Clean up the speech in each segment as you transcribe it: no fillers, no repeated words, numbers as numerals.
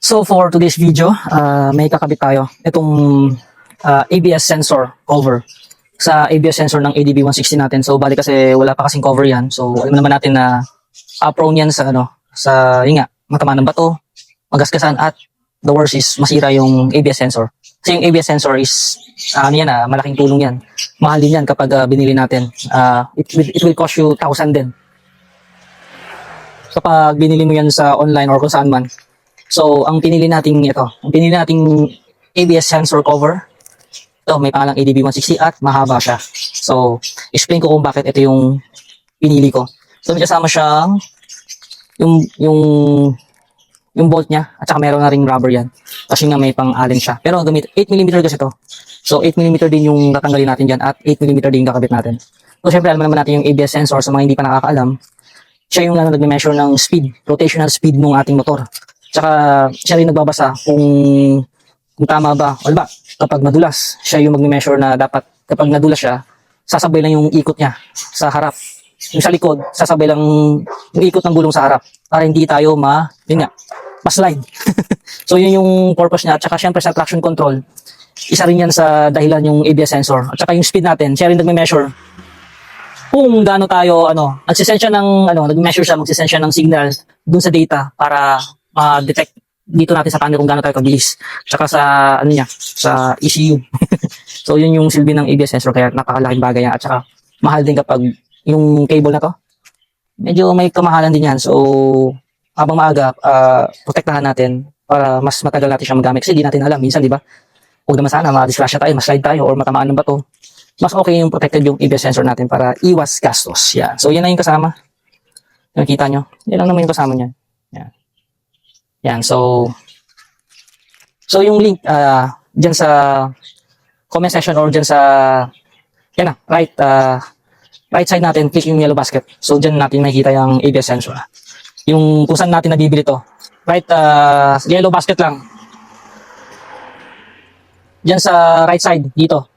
So for today's video, may kakabit tayo. Itong ABS sensor cover sa ABS sensor ng ADB160 natin. So bali kasi wala pa kasing cover yan. So alam naman natin na prone yan sa yun nga, matama ng bato, magasgasan, at the worst is masira yung ABS sensor. Kasi yung ABS sensor is malaking tulong yan. Mahal din yan kapag binili natin. It will cost you 1,000 din. Kapag binili mo yan sa online or kung saan man. So, ang pinili nating ABS sensor cover. Ito, may pangalang ADB160 at mahaba siya. So, explain ko kung bakit ito yung pinili ko. So, may kasama siyang yung bolt niya, at saka meron na ring rubber yan. Kasi nga may pang-allen siya. Pero gamit 8mm kasi ito. So 8mm din yung tatanggalin natin dyan at 8mm din yung kakabit natin. So syempre alam naman natin yung ABS sensor, sa mga hindi pa nakakaalam, siya yung nagme-measure ng speed, rotational speed ng ating motor. Tsaka siya rin nagbabasa kung tama ba o ba. Kapag madulas, siya yung magme-measure na dapat kapag nadulas siya, sasabay lang yung ikot niya sa harap. Yung sa likod, sasabay lang yung ikot ng gulong sa harap para hindi tayo ma-slide. So yun yung purpose niya. At saka syempre sa traction control, isa rin yan sa dahilan yung ABS sensor. At saka yung speed natin, siya rin nagme-measure kung gaano tayo, magsisend siya ng signal dun sa data para ma-detect dito natin sa camera kung gaano tayo kabilis. Tsaka sa, sa ECU. So yun yung silbi ng ABS sensor, kaya napakalaking bagay yan. At saka mahal din kapag yung cable na to, medyo may kamahalan din yan. So habang maaga, protektahan natin para mas matagal natin siya magamit. Kasi di natin alam, minsan, di ba? Huwag naman sana, ma-disgrasya tayo, ma-slide tayo, or matamaan ng bato. Mas okay yung protected yung ABS sensor natin para iwas gastos. Yan. So, yan na yung kasama. Nakikita nyo? Yan lang naman yung kasama niyan. Yan. Yan. So yung link, dyan sa comment section or dyan sa, yan na, right side natin, click yung yellow basket. So, dyan natin makikita yung ABS sensor. Yung kung saan natin nabibili to. Right, yellow basket lang. Diyan sa right side, dito.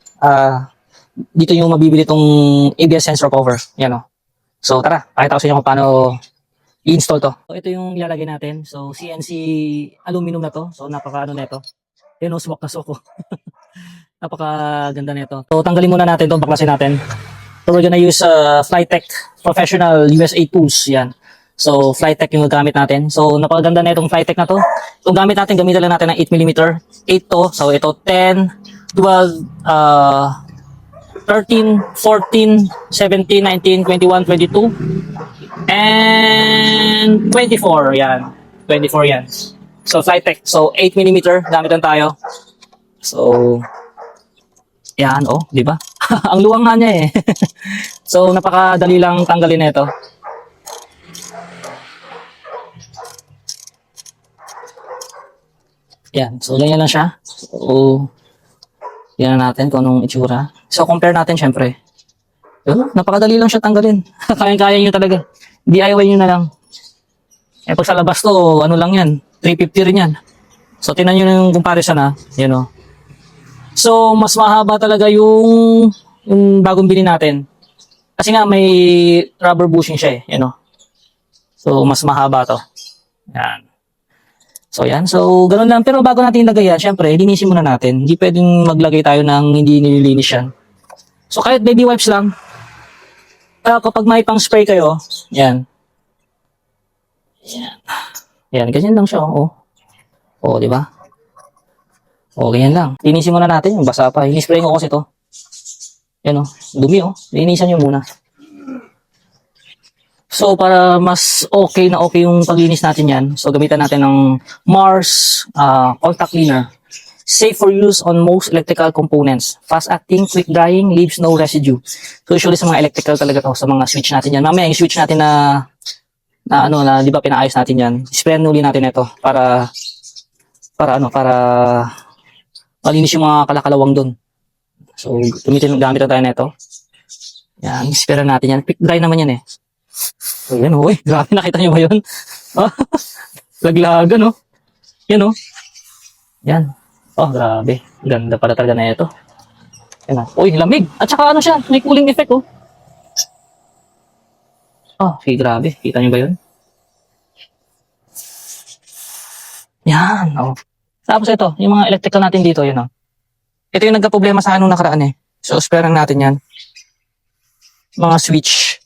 Dito yung mabibili tong ABS sensor cover. Yan o. So tara, pakita ko sa inyo kung paano i-install to. So ito yung ilalagay natin. So CNC aluminum na to. So napaka na ito. Yan o, swak na swak ko. Napaka ganda na ito. So tanggalin muna natin to, baklasin natin. So we're gonna use Flytech Professional USA tools. Yan. So, Flytech yung gamit natin. So, napakaganda na itong Flytech na to. Itong gamit natin, gamitan lang natin ng 8mm. 8 to. So, ito 10, 12, 13, 14, 17, 19, 21, 22, and 24. Yan. 24 yan. So, Flytech. So, 8mm gamitan tayo. So, yan. Oh, di ba? Ang luwang nga niya eh. So, napakadali lang tanggalin na ito. Yan. So, ganyan lang siya. So, yan na natin kung anong itsura. So, compare natin syempre. Napakadali lang siya tanggalin. Kayang-kaya nyo talaga. DIY nyo na lang. Eh, pag sa labas to, ano lang yan. 350 rin yan. So, tinan nyo yung comparison ha. Yan o. So, mas mahaba talaga yung bagong bili natin. Kasi nga, may rubber bushing siya eh. Yan o. So, mas mahaba to. Yan. So yan, so ganoon lang. Pero bago natin ilagay yan, syempre, linisin muna natin. Hindi pwedeng maglagay tayo ng hindi nililinis yan. So kahit baby wipes lang, kapag may pang spray kayo, yan. Yan. Yan, ganyan lang siya. Oh, di ba? Oh, ganyan lang. Linisin muna natin yung basa pa. Ini-spray ko kasi to. Yan dumi linisan nyo muna. So, para mas okay yung paglinis natin yan, so gamitan natin ng Mars contact cleaner. Safe for use on most electrical components. Fast acting, quick drying, leaves no residue. So, usually sa mga electrical talaga to, sa mga switch natin yan. Mamaya yung switch natin na di ba pinaayos natin yan. Sprayan uli natin ito para malinis yung mga kalakalawang doon. So, gamit tayo na ito. Yan, sprayan natin yan. Quick dry naman yan eh. So, yan grabe, nakita nyo ba yun? Laglagan yan yan. Oh, grabe. Ganda pala talaga na ito. Yan lamig. At saka siya, may cooling effect grabe. Kita nyo ba yun? Yan, oh. Tapos ito, yung mga electrical natin dito, yun, oh. Ito yung nagka-problema sa anong nakaraan eh. So, sparean natin yan. Mga switch.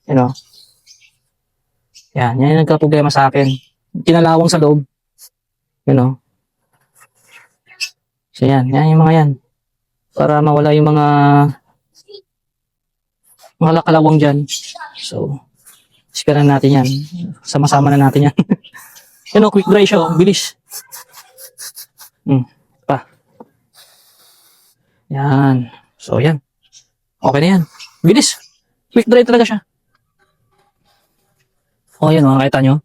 You know. Yan yung nagka-problema sa akin. Kinalawang sa loob. You know. So, yan yung mga yan. Para mawala yung mga kalawang dyan. So, sparean natin yan. Sama-sama na natin yan. You know, quick dry siya, oh. Bilis. Pa. Yan. So, yan. Okay na yan. Bilis. Quick dry talaga siya. O, yan o. Nakita nyo?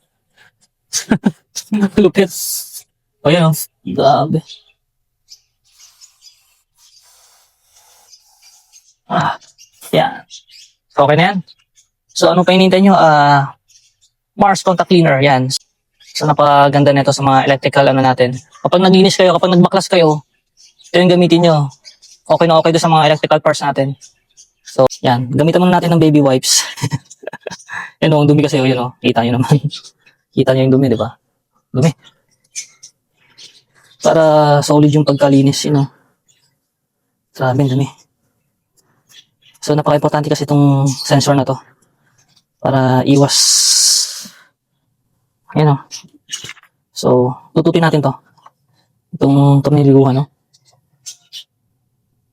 Lupit. O, yan o. Grabe. Yan. So, okay na yan. So, anong pa hinihintay nyo? Mars contact cleaner. Yan. So, napaganda nito sa mga electrical ano natin. Kapag naglinis kayo, kapag nagbaklas kayo, ito yung gamitin nyo. Okay na okay doon sa mga electrical parts natin. So, yan. Gamitan muna natin ng baby wipes. Yan o, ang dumi kasi. Yun o, kita nyo naman. Kita nyo yung dumi, di ba? Dumi. Para solid yung pagkalinis, yun o. Grabe, dumi. So, napaka-importante kasi itong sensor na to. Para iwas. Ayan o. So, tututin natin to. Itong tornilyohan, no?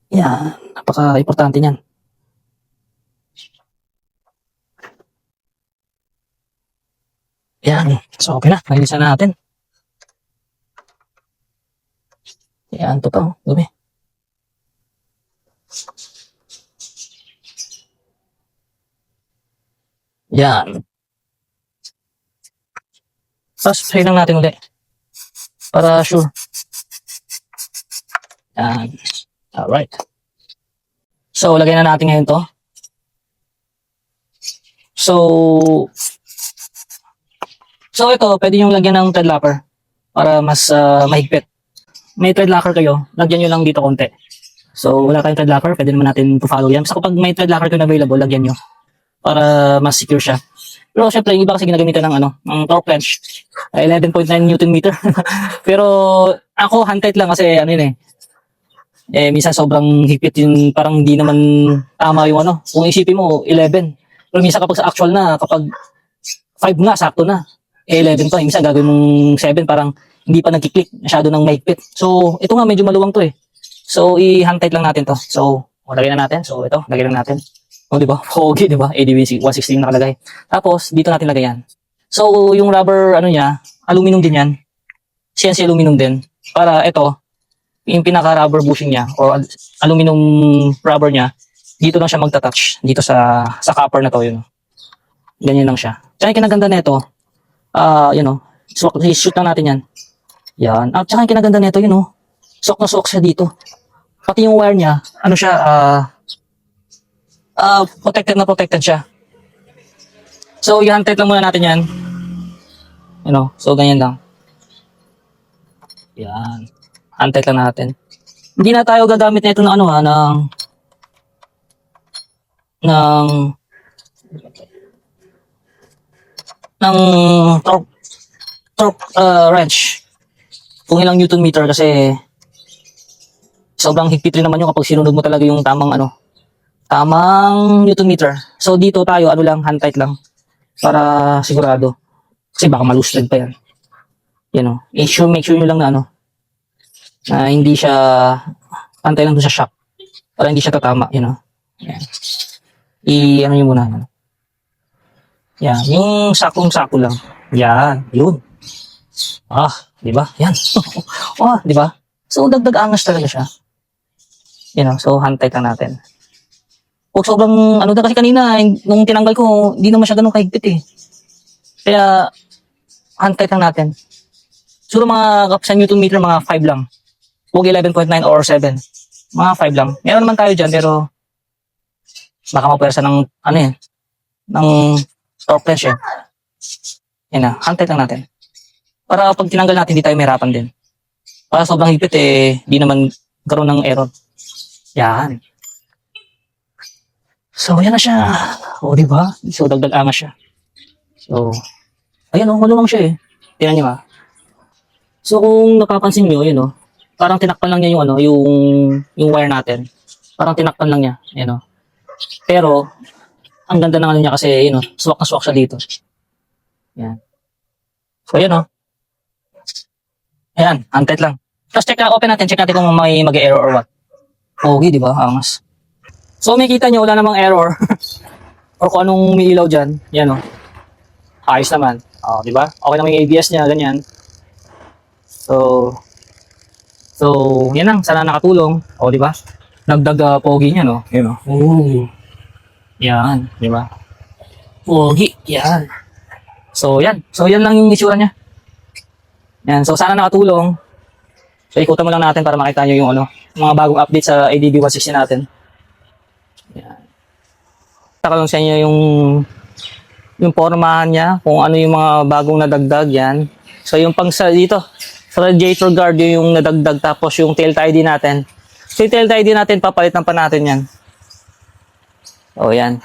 Yan. Napaka-importante niyan. Yan. So, okay na. Nalinisan na natin. Yan. Ito pa, oh. Dumi. Yan. Tapos, spray lang natin ulit. Para sure. Yan. Alright. So, lagay na natin ngayon to. So ito, pwede yung lagyan ng thread locker para mas mahigpit. May thread locker kayo, lagyan nyo lang dito konti. So, wala kayong thread locker, pwede naman natin to-follow yan. Basta kapag may thread locker kayo na available, lagyan nyo para mas secure siya. Pero syempre, yung iba kasi ginagamitan ng torque wrench, 11.9 Newton meter. Pero ako, hand tight lang kasi ano yun minsan sobrang higpit yun, parang hindi naman tama yung ano. Kung isipin mo, 11. Pero minsan kapag sa actual na, kapag 5 nga, sakto na. 11 pa, minsan gagawin mong 7, parang hindi pa nagkiklik, masyado ng mahigpit. So, ito nga, medyo maluwang to eh. So, i-hand tight lang natin to. So, lagay na natin. So, ito, lagay lang natin. O, di ba? Pogi, di ba? ADV 116 nakalagay. Tapos, dito natin lagay yan. So, yung rubber, ano niya, aluminum din yan. CNC aluminum din. Para ito, yung pinaka-rubber bushing niya, or aluminum rubber niya, dito lang siya magta-touch. Dito sa copper na to, yun. Ganyan lang siya. Tsaka yung kinaganda na ito, shoot lang natin yan. Yan. At saka yung kinaganda nito, suok na suok siya dito. Pati yung wire niya, ano siya, protected siya. So, i-hand tight lang muna natin yan. So ganyan lang. Yan. Hand tight lang natin. Hindi na tayo gagamit nito ng torque wrench. Kung ilang Newton meter kasi sobrang higpit rin naman yun kapag sinunod mo talaga yung tamang Newton meter. So dito tayo hand tight lang para sigurado. Kasi baka ma-loose thread pa yan. Make sure nyo lang na hindi siya pantay lang dun sa shock para hindi siya tatama, Yan. Nyo muna. Yan, yung sakong-sako lang. Yan, yun. Di ba? Yan. Di ba? So, dagdag angas talaga siya. So, hand tight lang natin. Huwag sobrang, kasi kanina, nung tinanggal ko, hindi naman siya ganun kahigpit eh. Kaya, hand tight lang natin. Siguro mga sa Newton meter, mga 5 lang. Huwag 11.9 or 7. Mga 5 lang. Meron naman tayo dyan, pero baka mapwersa ng, ng torque wrench eh. Yan na, hand tight lang natin. Para pag tinanggal natin, hindi tayo mahirapan din. Para sobrang higpit di naman karoon ng error. Yan. So, yan na siya. O, diba? So, dagdag angas siya. So, ayan maluwang siya eh. Tingnan nyo So kung napapansin nyo, yun oh, parang tinakpan lang niya yung ano, yung wire natin. Parang tinakpan lang niya, yun oh. Pero, ang ganda ng ano niya kasi, yun oh, swak na swak siya dito. Yan. So yun oh. Ayan, antet lang. Tapos check na, open natin, check natin kung may mag-error or what. Okay, di ba? Angas. So may kita nyo, wala namang error. Or kung anong umiilaw dyan, yan oh. Ayos naman. Oh, di ba? Okay naman yung ABS niya, ganyan. So, yan lang. Sana nakatulong. O, di ba? Nagdag pogi niya, no? Yan, o. Ooh. Yan, di ba? Pogi. Yan. So, yan. So, yan lang yung itsura niya. Yan. So, sana nakatulong. So, ikutan mo lang natin para makita nyo yung ano, mga bagong update sa ADB 160 natin. Yan. Taka lang sa inyo yung pormahan niya, kung ano yung mga bagong nadagdag yan. So, yung pang sa dito, sa radiator guard yung nadagdag, tapos yung tail tidy natin. So, yung tail tidy natin, papalitan pa natin yan. O, yan.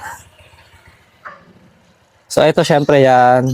So, ito syempre yan.